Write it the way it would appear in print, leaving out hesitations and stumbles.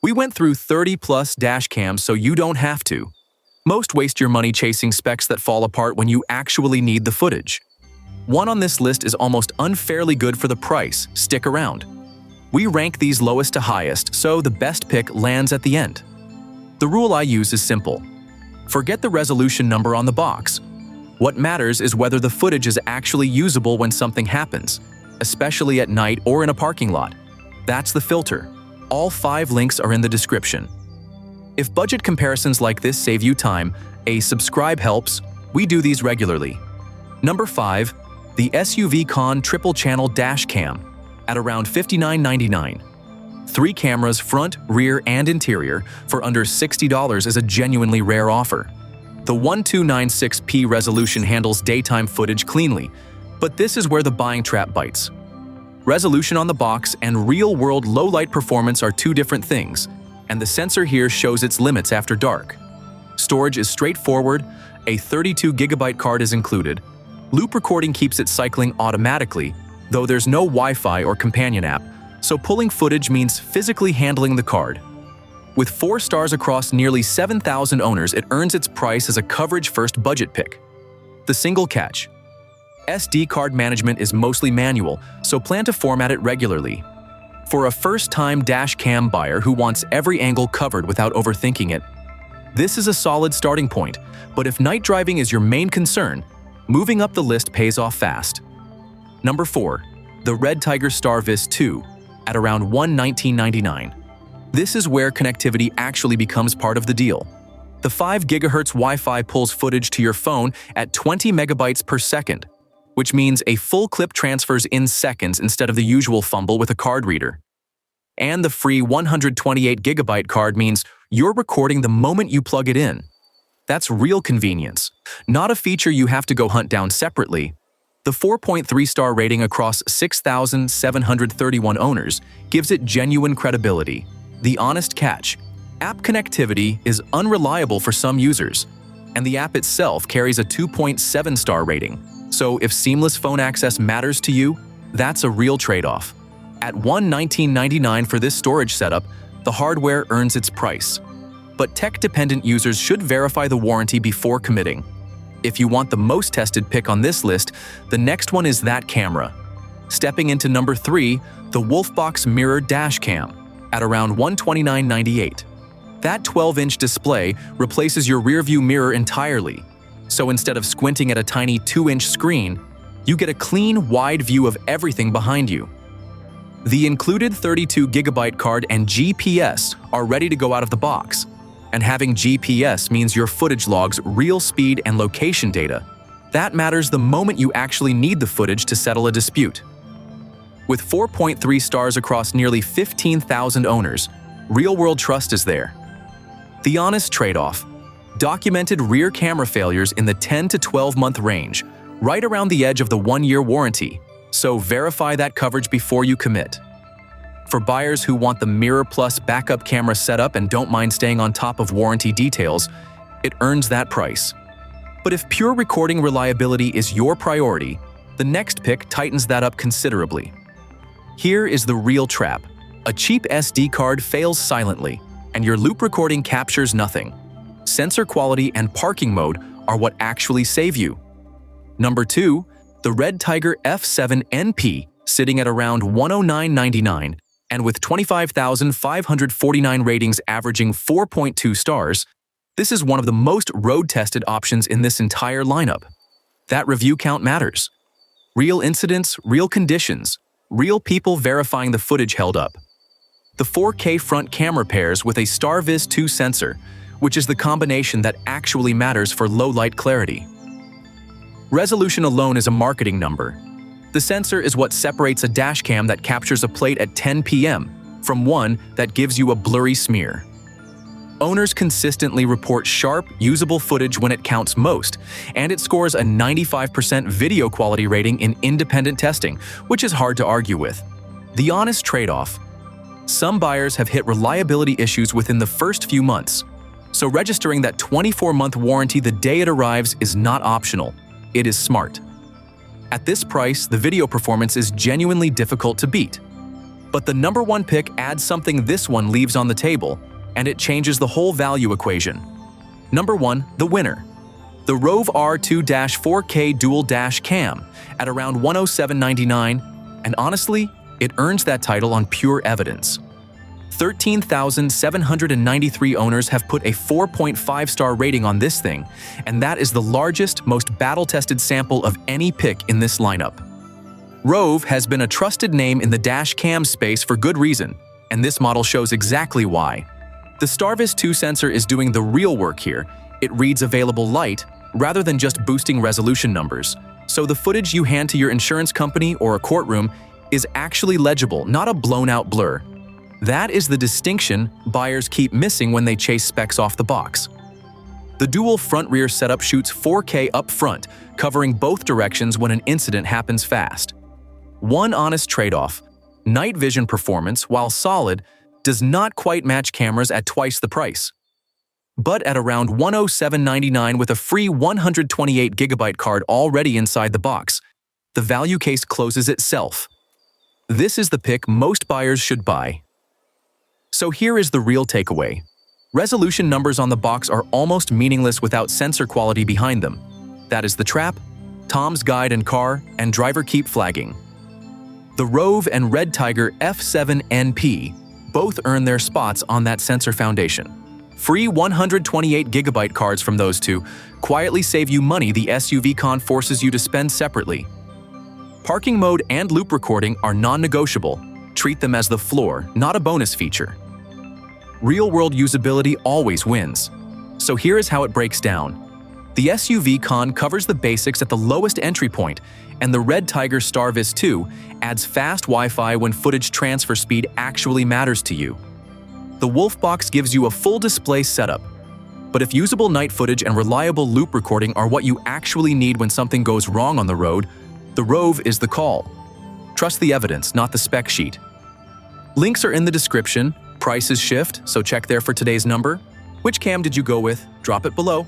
We went through 30+ dash cams so you don't have to. Most waste your money chasing specs that fall apart when you actually need the footage. One on this list is almost unfairly good for the price. Stick around. We rank these lowest to highest, so the best pick lands at the end. The rule I use is simple. Forget the resolution number on the box. What matters is whether the footage is actually usable when something happens, especially at night or in a parking lot. That's the filter. All 5 links are in the description. If budget comparisons like this save you time, a subscribe helps. We do these regularly. Number 5. The SUV-Con Triple Channel Dash Cam at around $59.99. 3 cameras, front, rear, and interior, for under $60 is a genuinely rare offer. The 1296p resolution handles daytime footage cleanly, but this is where the buying trap bites. Resolution on the box and real-world low-light performance are 2 different things, and the sensor here shows its limits after dark. Storage is straightforward, a 32GB card is included. Loop recording keeps it cycling automatically, though there's no Wi-Fi or companion app, so pulling footage means physically handling the card. With 4 stars across nearly 7,000 owners, it earns its price as a coverage-first budget pick. The single catch. SD card management is mostly manual, so plan to format it regularly. For a first-time dash cam buyer who wants every angle covered without overthinking it, this is a solid starting point, but if night driving is your main concern, moving up the list pays off fast. Number 4. The RedTiger StarVis 2 at around $119.99. This is where connectivity actually becomes part of the deal. The 5 GHz Wi-Fi pulls footage to your phone at 20 megabytes per second, which means a full clip transfers in seconds instead of the usual fumble with a card reader. And the free 128GB card means you're recording the moment you plug it in. That's real convenience, not a feature you have to go hunt down separately. The 4.3-star rating across 6,731 owners gives it genuine credibility. The honest catch: app connectivity is unreliable for some users, and the app itself carries a 2.7-star rating. So if seamless phone access matters to you, that's a real trade-off. At $119.99 for this storage setup, the hardware earns its price. But tech-dependent users should verify the warranty before committing. If you want the most tested pick on this list, the next one is that camera. Stepping into number 3, the Wolfbox Mirror Dash Cam at around $129.98. That 12-inch display replaces your rearview mirror entirely. So instead of squinting at a tiny 2-inch screen, you get a clean, wide view of everything behind you. The included 32GB card and GPS are ready to go out of the box. And having GPS means your footage logs real speed and location data. That matters the moment you actually need the footage to settle a dispute. With 4.3 stars across nearly 15,000 owners, real-world trust is there. The honest trade-off: documented rear camera failures in the 10 to 12-month range, right around the edge of the 1-year warranty, so verify that coverage before you commit. For buyers who want the Mirror Plus backup camera setup and don't mind staying on top of warranty details, it earns that price. But if pure recording reliability is your priority, the next pick tightens that up considerably. Here is the real trap: a cheap SD card fails silently, and your loop recording captures nothing. Sensor quality and parking mode are what actually save you. Number 2, the RedTiger F7 NP, sitting at around $109.99, and with 25,549 ratings averaging 4.2 stars, this is one of the most road-tested options in this entire lineup. That review count matters. Real incidents, real conditions, real people verifying the footage held up. The 4K front camera pairs with a StarVis 2 sensor, which is the combination that actually matters for low-light clarity. Resolution alone is a marketing number. The sensor is what separates a dashcam that captures a plate at 10 p.m. from one that gives you a blurry smear. Owners consistently report sharp, usable footage when it counts most, and it scores a 95% video quality rating in independent testing, which is hard to argue with. The honest trade-off: some buyers have hit reliability issues within the first few months, so registering that 24-month warranty the day it arrives is not optional. It is smart. At this price, the video performance is genuinely difficult to beat. But the number one pick adds something this one leaves on the table, and it changes the whole value equation. Number 1, the winner. The Rove R2-4K dual dash cam at around $107.99, and honestly, it earns that title on pure evidence. 13,793 owners have put a 4.5-star rating on this thing, and that is the largest, most battle-tested sample of any pick in this lineup. Rove has been a trusted name in the dash cam space for good reason, and this model shows exactly why. The StarVis 2 sensor is doing the real work here. It reads available light rather than just boosting resolution numbers, so the footage you hand to your insurance company or a courtroom is actually legible, not a blown-out blur. That is the distinction buyers keep missing when they chase specs off the box. The dual front-rear setup shoots 4K up front, covering both directions when an incident happens fast. One honest trade-off: night vision performance, while solid, does not quite match cameras at twice the price. But at around $107.99 with a free 128GB card already inside the box, the value case closes itself. This is the pick most buyers should buy. So here is the real takeaway. Resolution numbers on the box are almost meaningless without sensor quality behind them. That is the trap, Tom's Guide and Car, and driver keep flagging. The Rove and RedTiger F7NP both earn their spots on that sensor foundation. Free 128GB cards from those two quietly save you money the SUV con forces you to spend separately. Parking mode and loop recording are non-negotiable. Treat them as the floor, not a bonus feature. Real-world usability always wins. So here is how it breaks down. The SUV con covers the basics at the lowest entry point, and the RedTiger StarVis 2 adds fast Wi-Fi when footage transfer speed actually matters to you. The Wolfbox gives you a full display setup. But if usable night footage and reliable loop recording are what you actually need when something goes wrong on the road, the Rove is the call. Trust the evidence, not the spec sheet. Links are in the description, prices shift, so check there for today's number. Which cam did you go with? Drop it below.